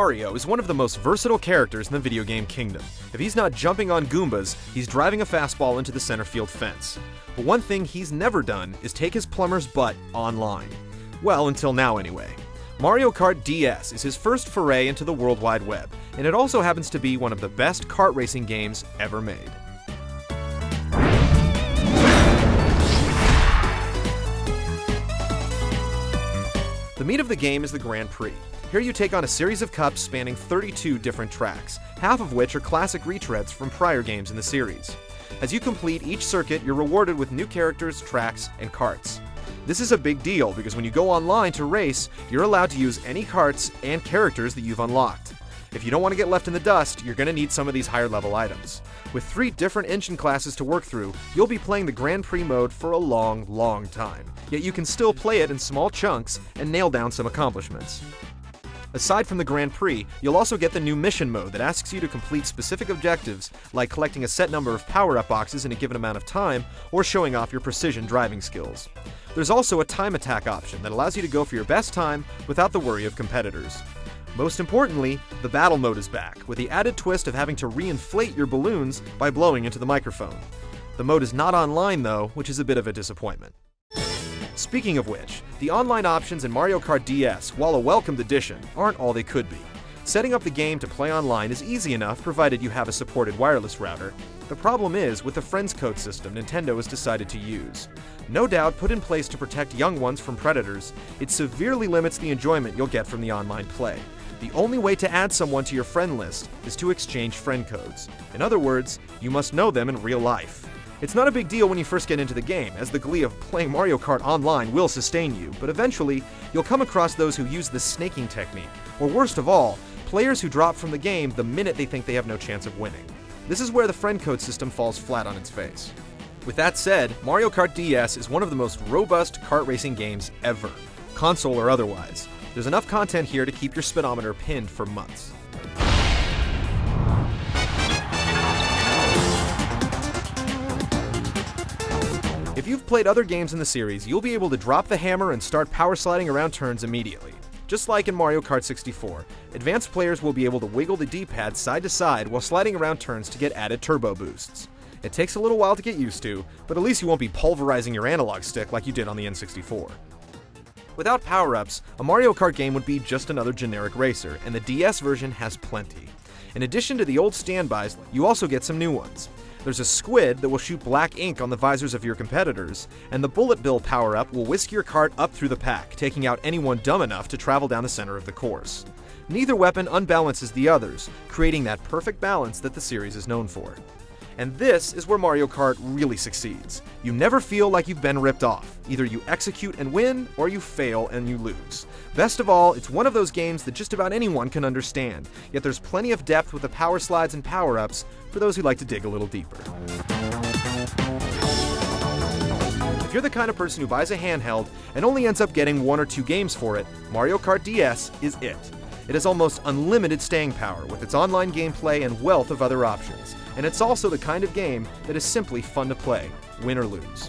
Mario is one of the most versatile characters in the video game kingdom. If he's not jumping on Goombas, he's driving a fastball into the center field fence. But one thing he's never done is take his plumber's butt online. Well, until now anyway. Mario Kart DS is his first foray into the World Wide Web, and it also happens to be one of the best kart racing games ever made. The meat of the game is the Grand Prix. Here you take on a series of cups spanning 32 different tracks, half of which are classic retreads from prior games in the series. As you complete each circuit, you're rewarded with new characters, tracks, and karts. This is a big deal because when you go online to race, you're allowed to use any karts and characters that you've unlocked. If you don't want to get left in the dust, you're going to need some of these higher level items. With 3 different engine classes to work through, you'll be playing the Grand Prix mode for a long time. Yet you can still play it in small chunks and nail down some accomplishments. Aside from the Grand Prix, you'll also get the new mission mode that asks you to complete specific objectives, like collecting a set number of power-up boxes in a given amount of time, or showing off your precision driving skills. There's also a time attack option that allows you to go for your best time without the worry of competitors. Most importantly, the battle mode is back, with the added twist of having to re-inflate your balloons by blowing into the microphone. The mode is not online though, which is a bit of a disappointment. Speaking of which, the online options in Mario Kart DS, while a welcomed addition, aren't all they could be. Setting up the game to play online is easy enough provided you have a supported wireless router. The problem is with the Friends Code system Nintendo has decided to use. No doubt put in place to protect young ones from predators, it severely limits the enjoyment you'll get from the online play. The only way to add someone to your friend list is to exchange friend codes. In other words, you must know them in real life. It's not a big deal when you first get into the game, as the glee of playing Mario Kart online will sustain you, but eventually, you'll come across those who use the snaking technique, or worst of all, players who drop from the game the minute they think they have no chance of winning. This is where the friend code system falls flat on its face. With that said, Mario Kart DS is one of the most robust kart racing games ever, console or otherwise. There's enough content here to keep your speedometer pinned for months. If you've played other games in the series, you'll be able to drop the hammer and start power sliding around turns immediately. Just like in Mario Kart 64, advanced players will be able to wiggle the D-pad side to side while sliding around turns to get added turbo boosts. It takes a little while to get used to, but at least you won't be pulverizing your analog stick like you did on the N64. Without power-ups, a Mario Kart game would be just another generic racer, and the DS version has plenty. In addition to the old standbys, you also get some new ones. There's a squid that will shoot black ink on the visors of your competitors, and the Bullet Bill power-up will whisk your kart up through the pack, taking out anyone dumb enough to travel down the center of the course. Neither weapon unbalances the others, creating that perfect balance that the series is known for. And this is where Mario Kart really succeeds. You never feel like you've been ripped off. Either you execute and win, or you fail and you lose. Best of all, it's one of those games that just about anyone can understand, yet there's plenty of depth with the power slides and power-ups for those who like to dig a little deeper. If you're the kind of person who buys a handheld and only ends up getting 1 or 2 games for it, Mario Kart DS is it. It has almost unlimited staying power with its online gameplay and wealth of other options. And it's also the kind of game that is simply fun to play, win or lose.